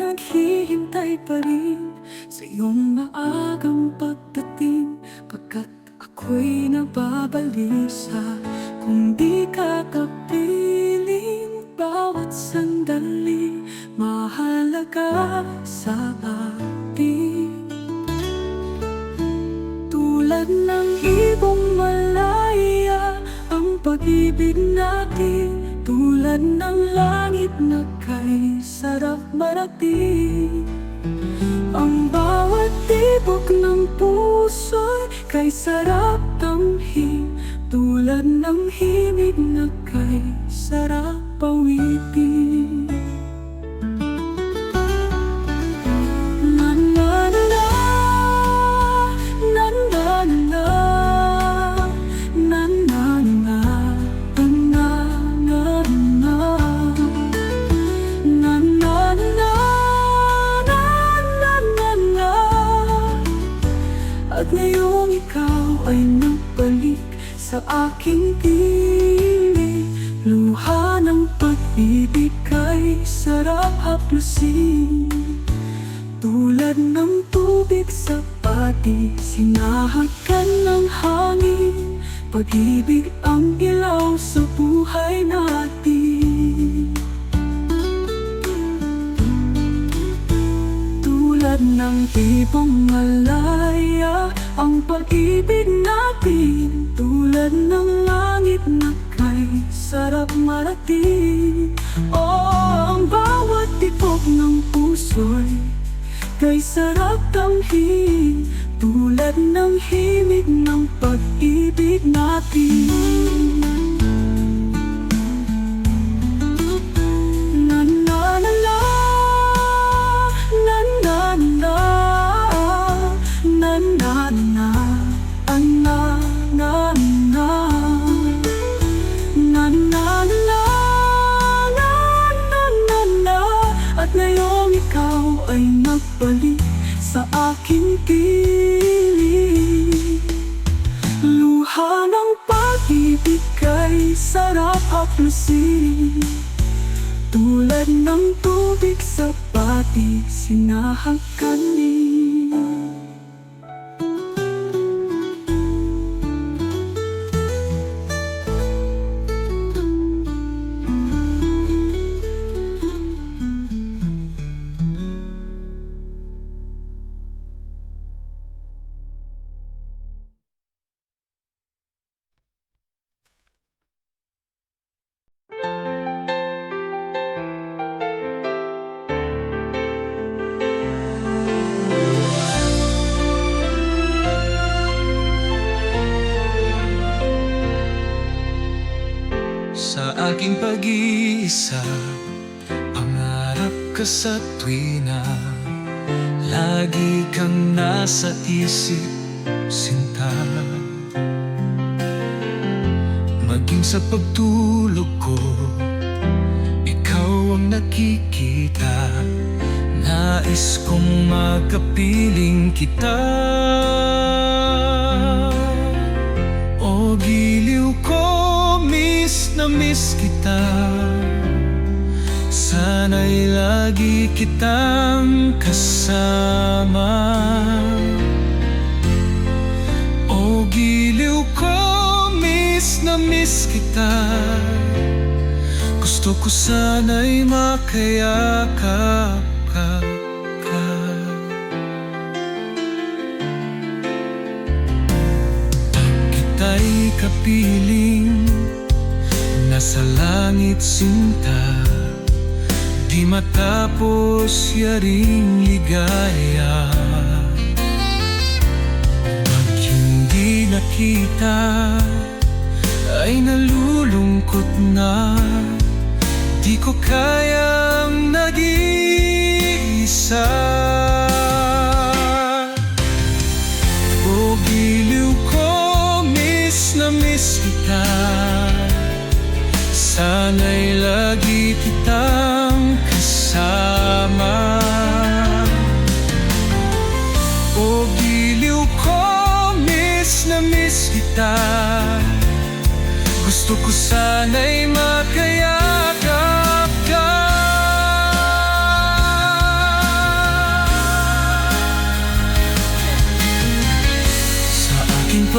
naghihintay pa rin sa iyong maagang pagdating, pagkat ako'y nababalisa kung di ka kapiling. Bawat sandali mahalaga sa atin, tulad ng ibong malaya ang pag-ibig natin, tulad ng langit na kay sarap marating. Ang bawat tibok ng puso'y kay sarap tamhin, tulad ng himig na kay sarap pawitin. Na na na na, na na na, na na na, na na na, na na na, na na na. At ngayong ikaw ay nagbalik sa aking piling, luha ng pag-ibig kay sarap haplusin, tulad ng tubig sa pati, sinahagan ng hangin. Pag-ibig ang ilaw sa buhay natin, tulad ng ibong malaya ang pag-ibig natin, tulad ng langit na kay sarap marating. Oh, ang bawat tibok ng puso'y kay sarap tamhin, tulad ng himig ng pag-ibig natin. Na na na na, na na na, na na na, na na na, na na na, na na na. At ngayong ikaw ay nagbalik sa aking piling, luha ng pag-ibig kay sarap haplusin, tulad ng tubig sa pati, sinahaganin. Sa aking pag-iisa, pangarap ka sa tuwina, lagi kang nasa isip, sinta. Maging sa pagtulog ko, ikaw ang nakikita. Nais kong makapiling kita. O giliw ko, miss na miss kita. Sana'y lagi kitang kasama. O giliw ko, miss na miss kita. Gusto ko sana'y makayakap ka. Pag kita'y kapiling, nasa langit sinta, di matapos yaring ligaya. Pag hindi nakita, ay nalulungkot na, di ko kayang nag-iisa. O giliw ko, miss na miss kita. Sana'y lagi kitang kasama. O giliw ko, miss na miss kita. Gusto ko sana'y makayakap ka.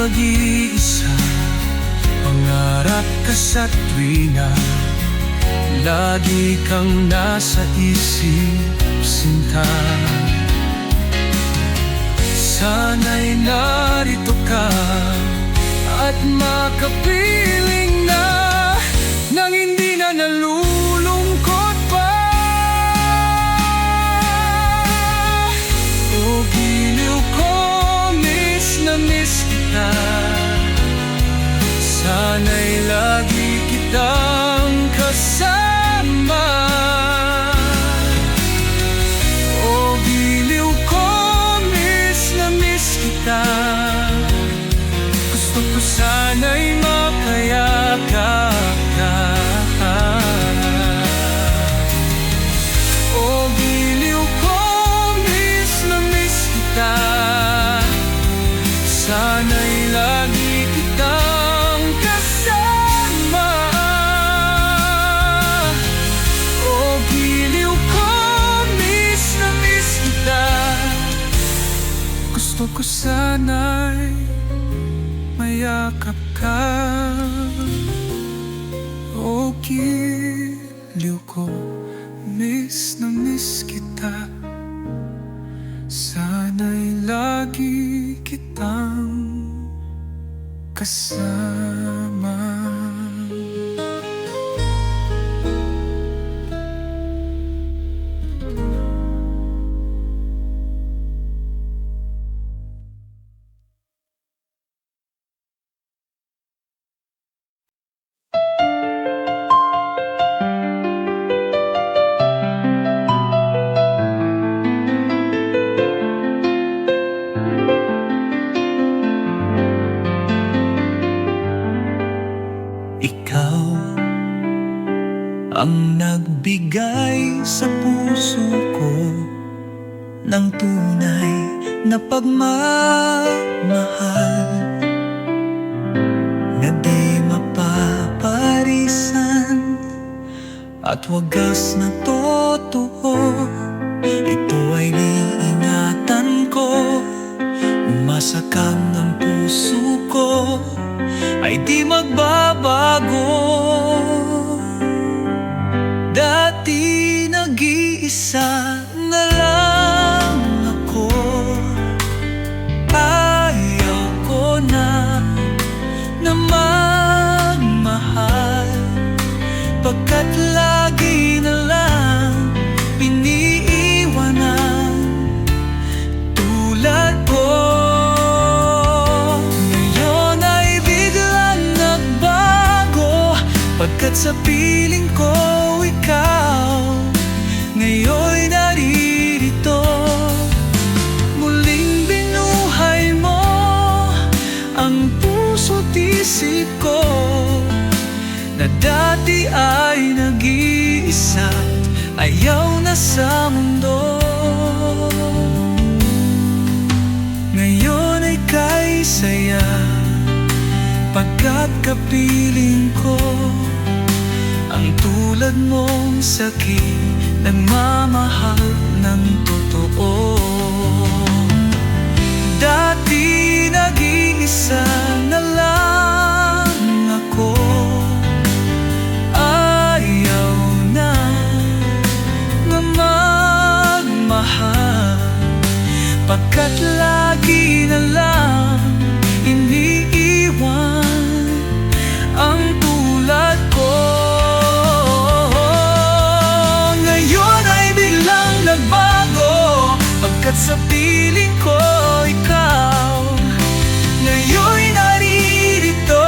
pag-iisa, pangarap ka sa tuwina, lagi kang nasa isip, sinta. Sana'y narito ka at makapiling na nang hindi na nalulungkot pa. O giliw ko, miss na miss kita, sana'y lagi kitang kasama. O giliw ko, miss na miss kita, gusto ko sana'y makayakap ka. O giliw ko, miss na miss kita, sana'y lagi kitang kasama. O giliw ko, miss na miss kita, gusto ko sana'y mayakap ka. O giliw ko, miss na miss kita, sana'y lagi kitang kasama. Ikaw ang nagbigay sa puso ko ng tunay na pagmamahal na di mapaparisan at wagas na totoo. Ito ay iingatan ko, umasakang ng puso ko ay di magbabago. Dati nag-iisa na lang ako, ayaw ko na magmahal, pagkat lagi na lang iniiwanan tulad ko. Pagkat sa piling ko ikaw ngayon'y naririto, muling binuhay mo ang puso't isip ko na dati ay nag-iisa, ayaw na sa mundo. Ngayon ay kay saya, pagkat kapiling ko ang tulad mong sakit, nagmamahal ng totoo. Dati nag-iisa na lang ako, ayaw na magmahal, pagkat lagi na lang iniiwan ang tulad ko. Ngayon ay biglang nagbago, pagkat sa piling ko ikaw ngayon'y naririto,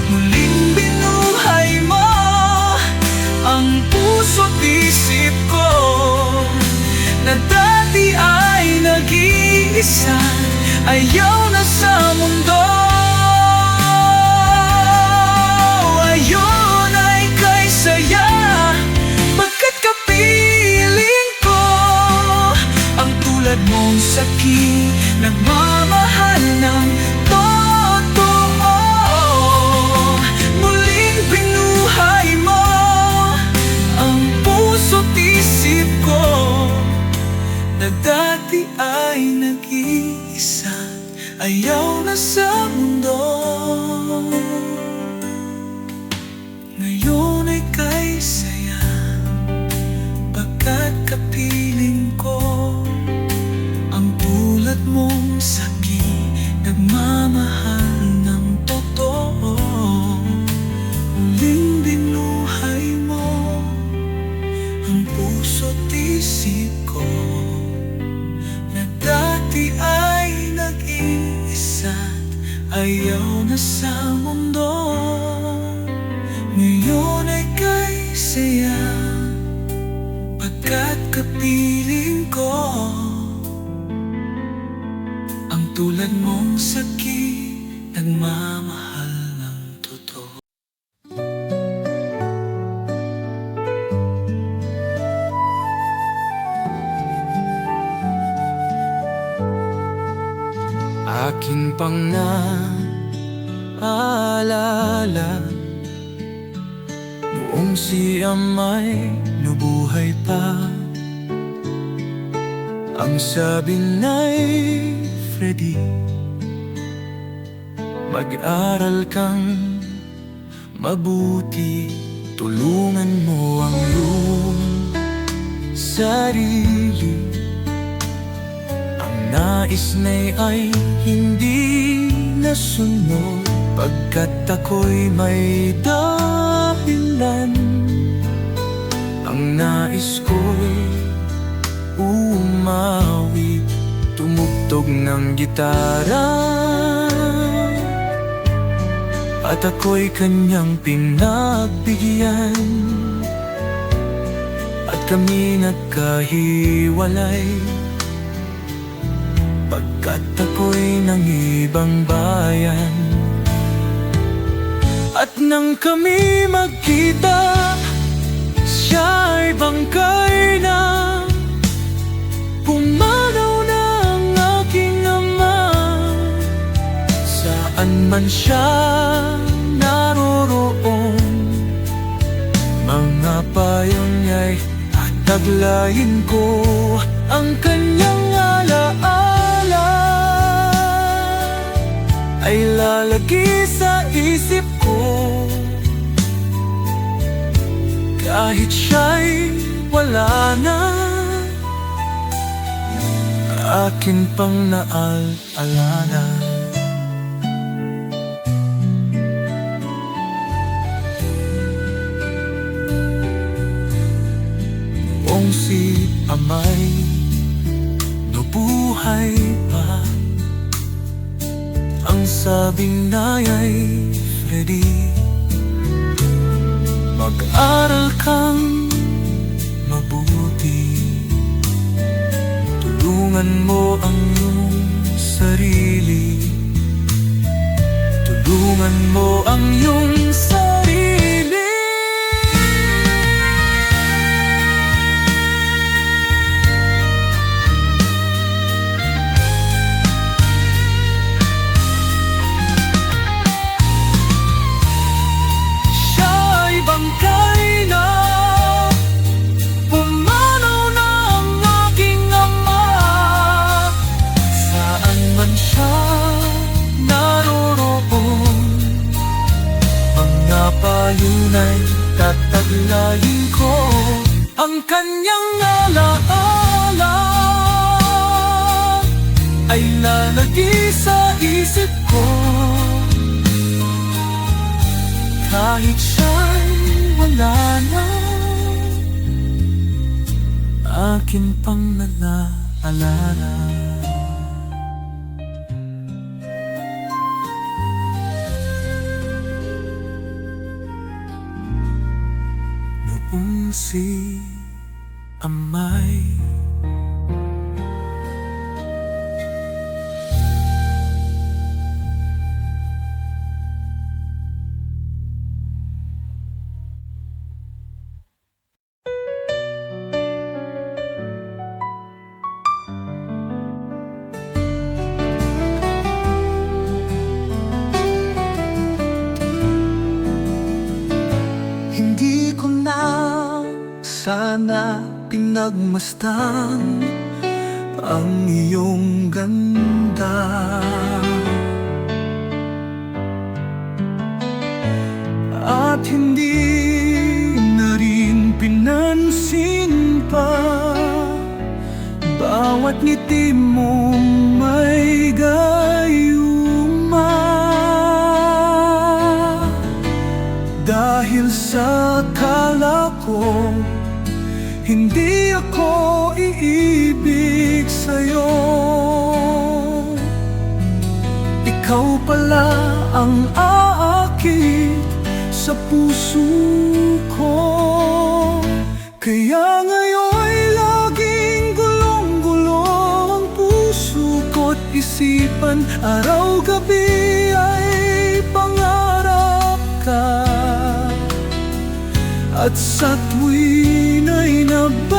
muling binuhay mo ang puso't isip ko na dati ay nag-iisa, ayaw na sa mundo. Ngayon ay kay saya, pagkat kapiling ko ang tulad mong sakit, nagmamahal ng totoo. Muling binuhay mo ang puso't isip ko na dati ay nag-iisa, ayaw na sa mundo. Ngayon ay kay saya, pagkat kapiling ko ang tulad mong sakit, nagmamahal ng totoo. Huling binuhay mo ang puso't isip ko, na dati ay nag-iisa't ayaw na sa mundo. Ngayon ay kay saya, pagkat kapiling ko ang tulad mong sakit, nagmamahal ng totoo. Akin pang naalala noong si Amay nabuhay pa. Ang sabi na'y Freddy, mag-aral kang mabuti, tulungan mo ang iyong sarili. Ang nais na'y ay hindi nasunod, pagkat ako'y may dahilan. Ang nais ko'y umawit, tumugtog ng gitara, at ako'y kanyang pinagbigyan. At kami nagkahiwalay, pagkat ako'y ng ibang bayan. At nang kami magkita, siya'y bangkay na. Pumanaw na ang aking ama, saan man siya naroroon. Mga payo niya'y taglayin ko, ang kanyang alaala ay lalagi sa isip ko. Kahit siya'y wala na, akin pang naalala. Noong si Amay nabuhay pa, ang sabing na'y Freddy, mag-aral kang mabuti, tulungan mo ang iyong sarili. Tulungan mo ang iyong sarili. Siya'y bangkay na, pumanaw na ang aking ama, saan man siya naroroon. Mga payunay tataglayin ko, ang kanyang alaala ay lalagi sa isip ko. Kahit siya'y wala na, akin pang nalaalala. Noong si Amay hindi ko na sana pinagmasdan ang iyong ganda. At hindi na rin pinansin pa bawat ngiti mong may gayuma. Dahil sa akala ko hindi ako iibig sa'yo, ikaw pala ang aakit sa puso ko. Kaya ngayon'y laging gulong-gulo ang puso ko't isipan. Araw-gabi ay pangarap ka, at sa tuwin ay nababalisa.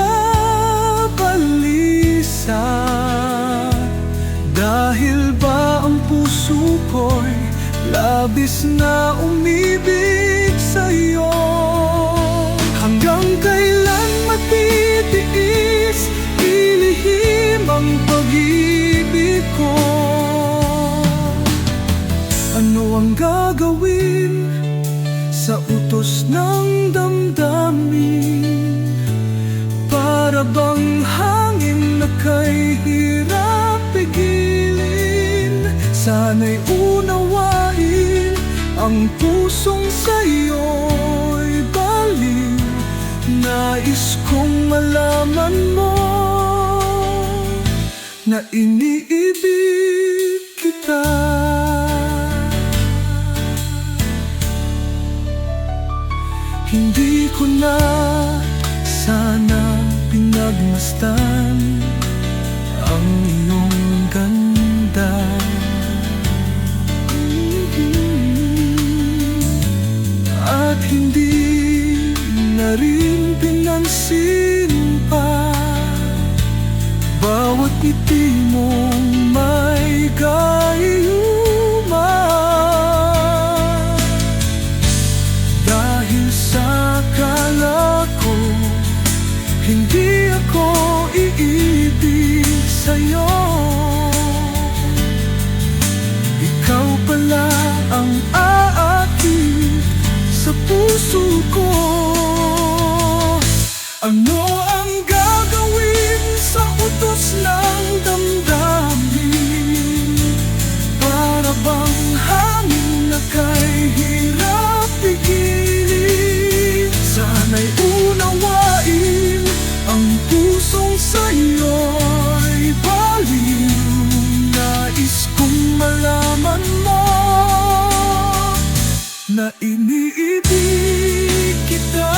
Dahil ba ang puso ko'y labis na umibig sa'yo? Hanggang kailan matitiis, ilihim ang pag-ibig ko? Ano ang gagawin sa utos ng damdamin? Para bang hangin na kay hirap pigilin? Sana'y unawain ang pusong sa'yo'y baliw. Nais kong malaman mo na iniibig kita. Hindi ko na sana pinagmasdan ang iyong ganda. At hindi na rin pinansin pa bawat ngiti mong may gayuma. Dahil sa akala ko hindi ako iibig sa'yo, ikaw pala ang aakit sa puso ko. Ano ang gagawin sa utos ng damdamin? Para bang hangin na kay hirap pigilin? Sana'y unawain ang pusong sa'yo'y baliw. Nais kong malaman mo na iniibig kita.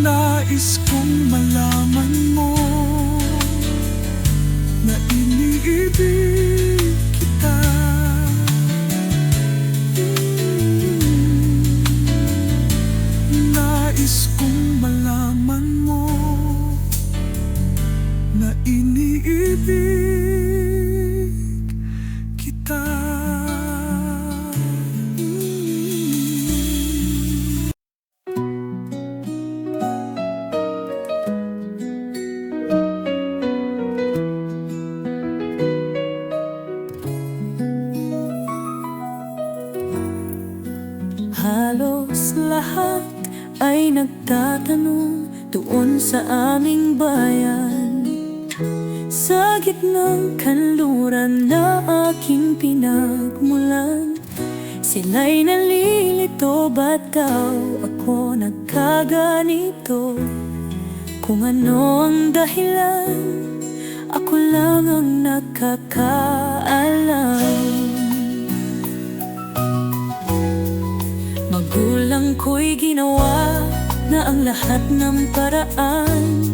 Nais kong malaman mo na iniibig kita. Nais kong malaman mo na iniibig kita. Halos lahat ay nagtatanong doon sa aming bayan, sa gitnang kanluran na aking pinagmulan. Sila'y nalilito, ba't daw ako nagkaganito? Kung ano ang dahilan, ako lang ang nakakaalam. Magulang ko'y ginawa na ang lahat ng paraan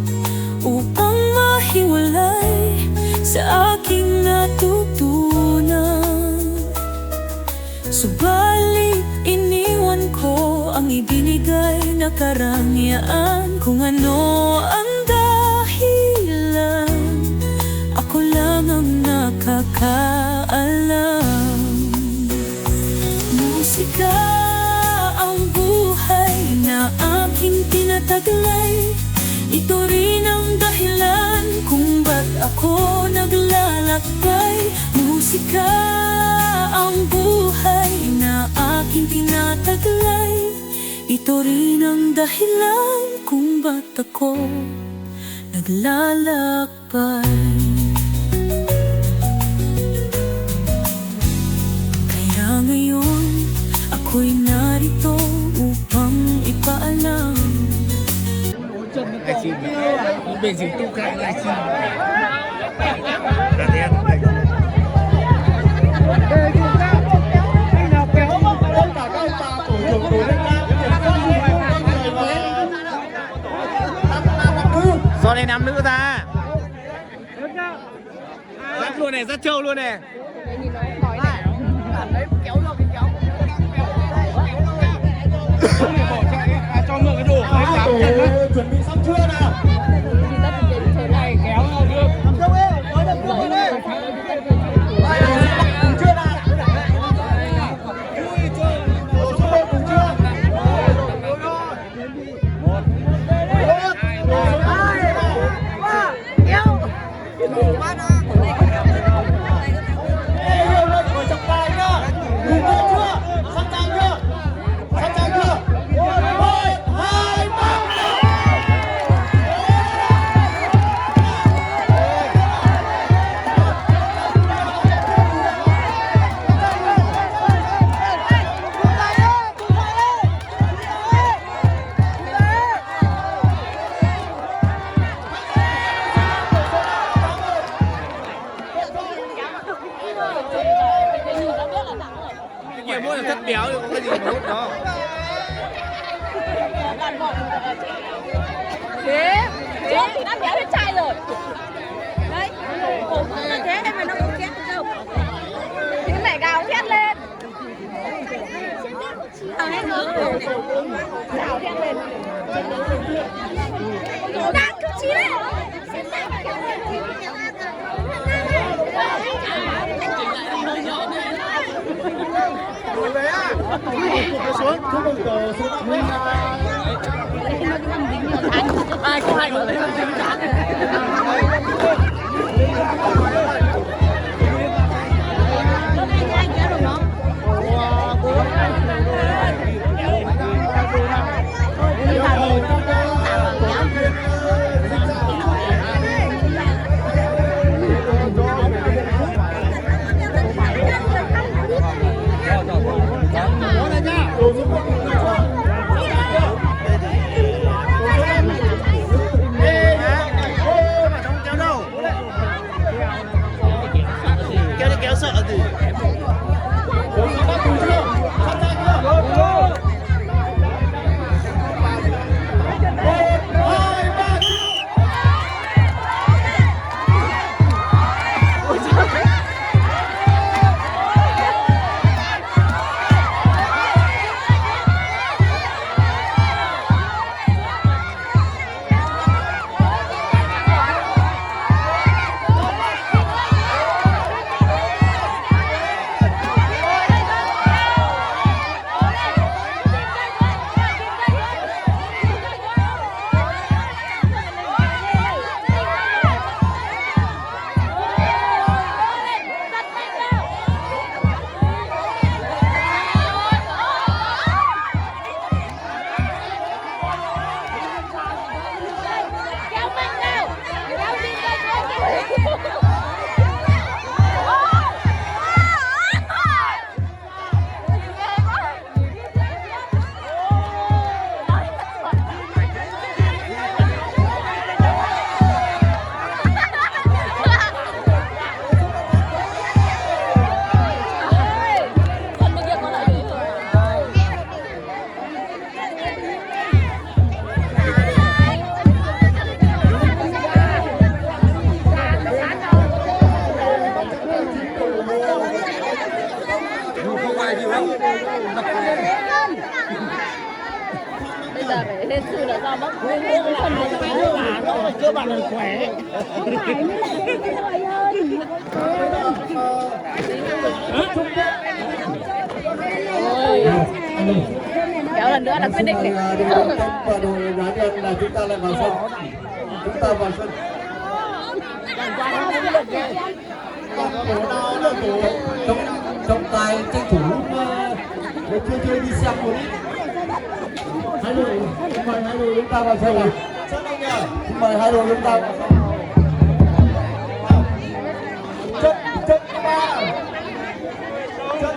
upang mahiwalay sa aking natutunan. Subalit iniwan ko ang ibinigay na karangyaan. Kung ano ang dahilan, ako lang ang nakakaalam. Musika ang buhay na aking tinataglay, Ito rin ang dahilan kung ba't ako naglalakbay. Musika ang buhay na aking tinataglay. Ito rin ang dahilan kung ba't ako naglalakbay. Kaya ngayon ako'y narito upang ipaalam. Sao này nam nữ ta? Rất luôn này, rất trâu luôn này. Cho ngựa cái đồ. Chuẩn bị xong chưa nào? Kéo vào được. Làm sao ấy? Nói được chưa đây? Chưa nào? Vui chưa? Số 1 cùng chưa? 1 2 3 kéo. Đủ quá đó. Ê, yêu lên ngồi trong tay nhá. Đủ chưa? Sẵn sàng chưa? Sẵn sàng chưa? 1 2 3. Cái kia mỗi là chất béo thì có cái gì mà hút đó. Thế thì đã béo hết chai rồi. Đấy, cổ cũng là thế em mà nó không khét đâu. Thì mẹ gào thét lên. Hết rồi. Gào thét lên. Đang cứ chí đấy. Xuống ai có hay mà lấy làm dính chán kéo sợ gì Bây giờ phải lên sư là do bác nguyên nguyên phần này nó phải cơ bản là khỏe. kéo lần nữa là quyết định đấy. Và đội Giá Đen là chúng ta lại vào sân. Chúng ta vào sân. Trọng tài tranh thủ chưa đi xem một ít. Hai đội, mời hai đội chúng ta vào sân nào. Mời hai đội chúng ta vào sân. Trận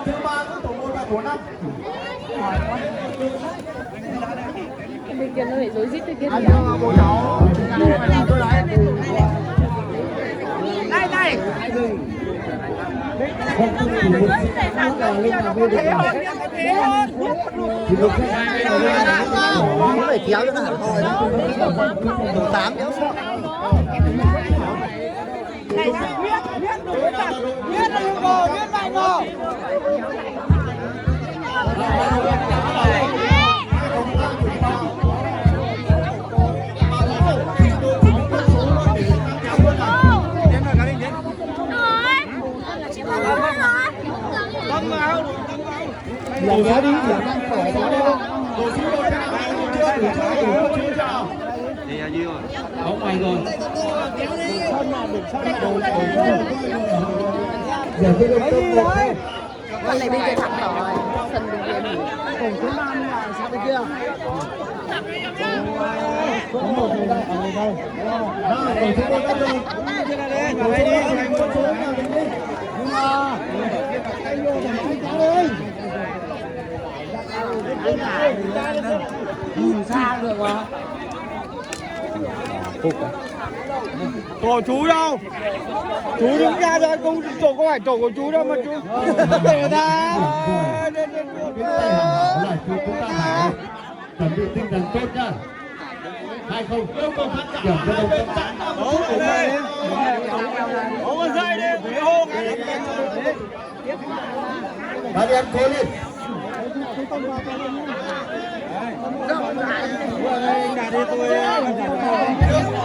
thứ ba của tổ 1 và tổ 5. Bên kia nó lại rối rít thế kia. Đây. Nó phải kéo cho nó hẳn thôi. Đủ 8 kéo. Lẩu giá đi, lẩu đang khỏe đó. Không ngoài rồi. Giờ cái đội đấy. Con này bên kia thẳng rồi. Sân bên kia nghỉ. Cùng thứ 5 là sao bên kia? Có một người đây, ở người đây. Đó, còn thứ 1 đây. Nhìn xa được mà. Tổ chú đâu? Chú đứng ra rồi, không tổ có phải tổ của chú đâu mà chú. Người ta. Chúng ta hãy chuẩn bị tinh thần tốt nhá. 2-0 yêu cầu khán giả điểm cho đồng tâm. Có con dây đi, phải hô cái. Bạn em cố lên.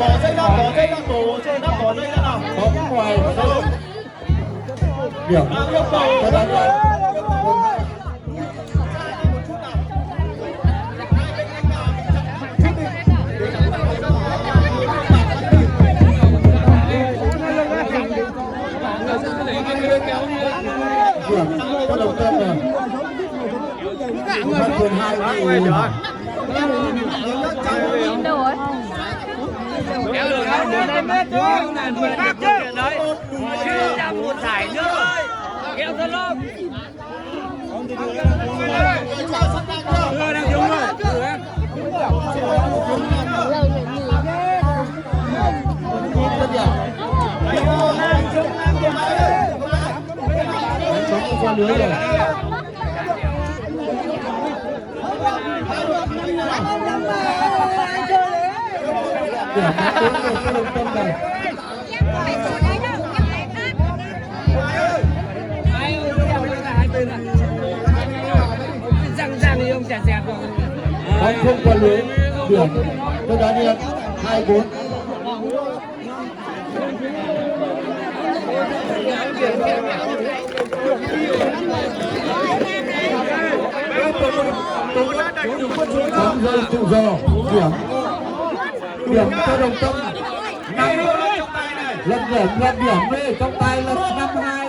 Bỏ dây ra, bỏ dây ra, bỏ dây ra nào. Bóng ngoài điểm cho bạn em. Điểm cho đồng tâm rồi. Bắt quyền 2 thì Nhìn đâu rồi? Kéo được không? Đến đây chứ. Khác chứ. Đấy. Chưa ra một giải nữa ơi. Kéo thân không? Đưa đang đúng rồi. bóng qua lưới rồi. Điểm bốn một cho Đồng Tâm này. Bóng không qua lưới, điểm cho Đá Điên 2-4. Bóng rơi tự do, điểm cho Đồng Tâm. Lâm điểm đi, trong tay là 5-2.